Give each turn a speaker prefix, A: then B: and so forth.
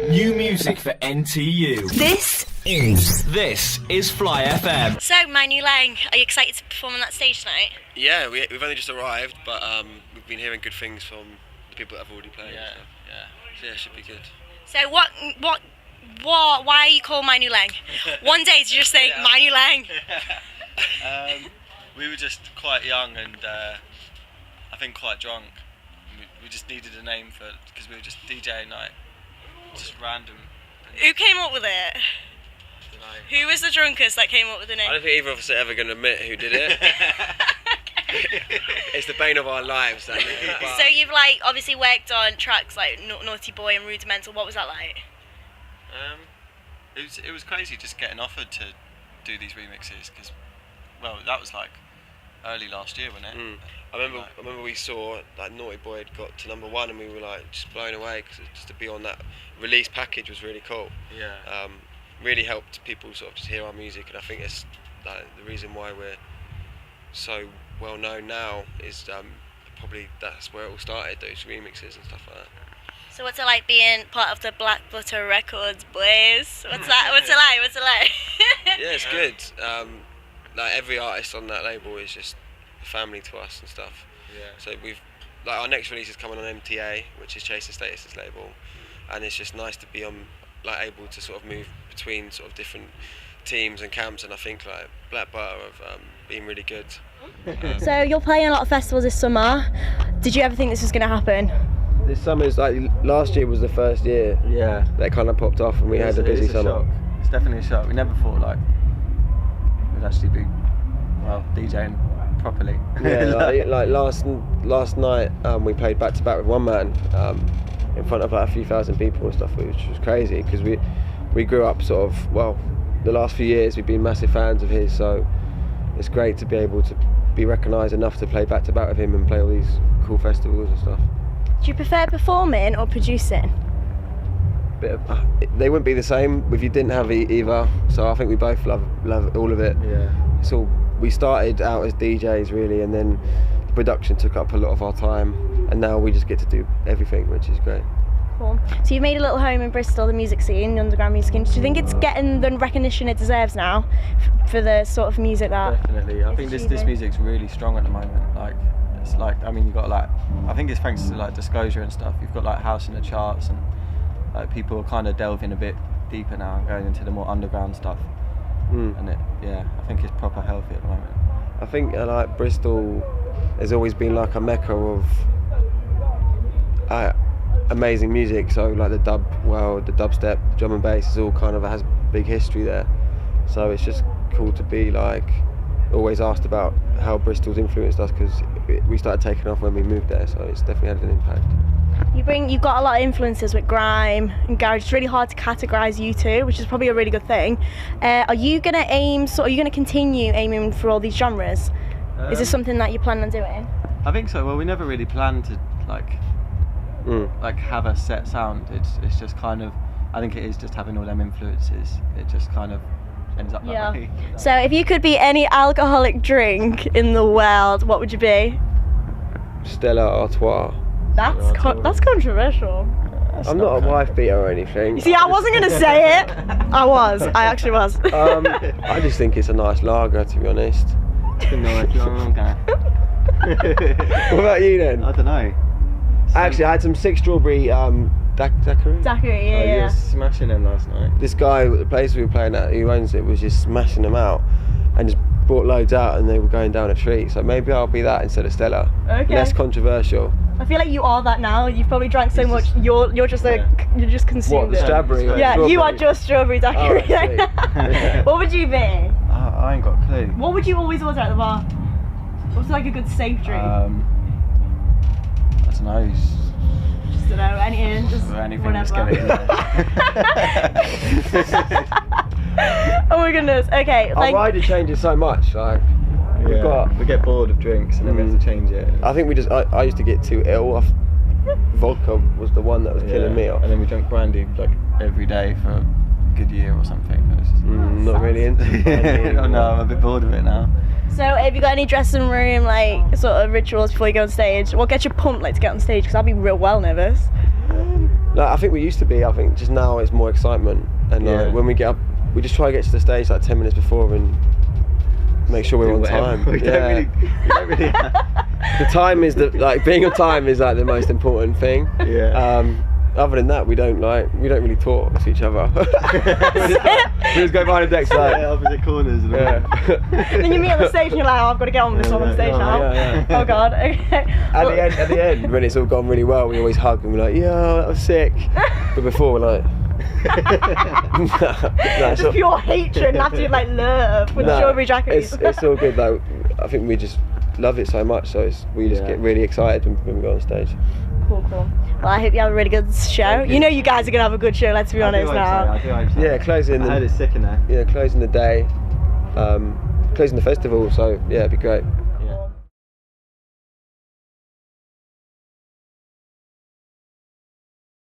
A: New music for NTU.
B: This
A: is Fly FM.
B: So, My Nu Leng, are you excited to perform on that stage tonight?
C: Yeah, we've only just arrived, but we've been hearing good things from the people that have already played.
D: Yeah.
C: So yeah, it should be good.
B: So why are you called My Nu Leng? One day did you just think, My Nu Leng?
D: We were just quite young and I think quite drunk. We just needed a name because we were just DJing night, just random.
B: Who came up with it? Who was the drunkest that came up with the name?
C: I don't think either of us are ever going to admit who did it. It's the bane of our lives, that name.
B: So you've obviously worked on tracks like Naughty Boy and Rudimental. What was that like?
D: It was crazy just getting offered to do these remixes because, well, that was like early last year, wasn't it?
C: I remember we saw Naughty Boy had got to #1 and we were just blown away because just to be on that release package was really cool.
D: Yeah.
C: Really helped people sort of just hear our music, and I think it's the reason why we're so well known now is probably that's where it all started, those remixes and stuff like that.
B: So what's it like being part of the Black Butter Records, boys? What's it like?
C: Yeah, it's good. Every artist on that label is just a family to us and stuff.
D: Yeah.
C: So we've our next release is coming on MTA, which is Chase and Status's label, and it's just nice to be on able to sort of move between sort of different teams and camps, and I think Black Butter have been really good.
B: So you're playing a lot of festivals this summer. Did you ever think this was going to happen?
C: This summer's last year was the first year.
D: Yeah.
C: That kind of popped off, and we had a busy summer.
D: Shock. It's definitely a shock. We never thought we'd actually be DJing properly.
C: Yeah, last night we played back to back with one man in front of a few thousand people and stuff, which was crazy because we grew up sort of the last few years we've been massive fans of his, so it's great to be able to be recognised enough to play back to back with him and play all these cool festivals and stuff.
B: Do you prefer performing or producing?
C: They wouldn't be the same if you didn't have either, so I think we both love all of it.
D: Yeah.
C: We started out as DJs really, and then the production took up a lot of our time, and now we just get to do everything, which is great.
B: Cool. So you've made a little home in Bristol, the music scene, the underground music scene. Do you think it's getting the recognition it deserves now for the sort of music that?
D: Definitely. I think this music's really strong at the moment. You've got I think it's thanks to Disclosure and stuff. You've got house in the charts, and people are kind of delving a bit deeper now and going into the more underground stuff. And I think it's proper healthy at the moment.
C: I think Bristol has always been a mecca of amazing music. So the dub world, the dubstep, the drum and bass is all kind of has big history there. So it's just cool to be always asked about how Bristol's influenced us, because we started taking off when we moved there. So it's definitely had an impact.
B: You've got a lot of influences with grime and garage. It's really hard to categorise you two, which is probably a really good thing. Are you going to continue aiming for all these genres? Is this something that you plan on doing?
D: I think so. Well, we never really planned to have a set sound. It's just kind of, I think it is just having all them influences. It just kind of ends up that way.
B: So if you could be any alcoholic drink in the world, what would you be?
C: Stella Artois.
B: That's controversial.
C: I'm not a wife beater or anything.
B: You see, I wasn't going to say it. I actually was.
C: I just think it's a nice lager, to be honest.
D: It's a nice lager.
C: What about you then?
D: I don't know.
C: Actually, I had some 6 strawberry daiquiri.
B: Daiquiri, yeah.
D: You were smashing them last night.
C: This guy at the place we were playing at, who owns it, was just smashing them out and just brought loads out, and they were going down a treat. So maybe I'll be that instead of Stella.
B: Okay.
C: Less controversial.
B: I feel like you are that now. You've probably drank so much. You're just you're just consumed.
C: What, the strawberry?
B: Yeah,
C: strawberry?
B: You are just strawberry daiquiri.
C: Oh,
B: What would you be?
D: I ain't got a clue.
B: What would you always order at the bar? What's a good safe drink?
D: I don't know.
B: Just don't know, anything, just
D: anything,
B: whatever.
D: just get it in.
B: Oh my goodness. Okay.
C: Our rider changes so much.
D: We get bored of drinks and then we have to change it.
C: I think I used to get too ill. Vodka was the one that was killing me off.
D: And then we drank brandy every day for a good year or something.
C: Not really into brandy.
D: No, I'm a bit bored of it now.
B: So have you got any dressing room sort of rituals before you go on stage? What gets you pumped to get on stage? Because I'd be real well nervous.
C: Like, I think we used to be. I think just now it's more excitement, and like, when we get up, we just try to get to the stage like 10 minutes before and make sure we're on time.
D: We don't really
C: The time is being on time is like the most important thing.
D: Yeah.
C: Other than that, we don't really talk to each other. we just go behind the decks like
D: opposite corners. And
B: Then you meet on the stage and you're like, oh, I've got to get on with this one on stage now. Oh God. Okay.
C: At the end, when it's all gone really well, we always hug and we're like, yeah, that was sick. But before we're like,
B: just pure hatred and absolute like love with strawberry jackets.
C: It's all good though. I think we just love it so much, so we just get really excited when we go on stage.
B: Cool. Well, I hope you have a really good show. You know you guys are going to have a good show, let's be honest now.
D: I do hope so.
C: Yeah, closing.
D: I heard it's sick in there.
C: Yeah, closing the day, closing the festival, so yeah, it'd be great.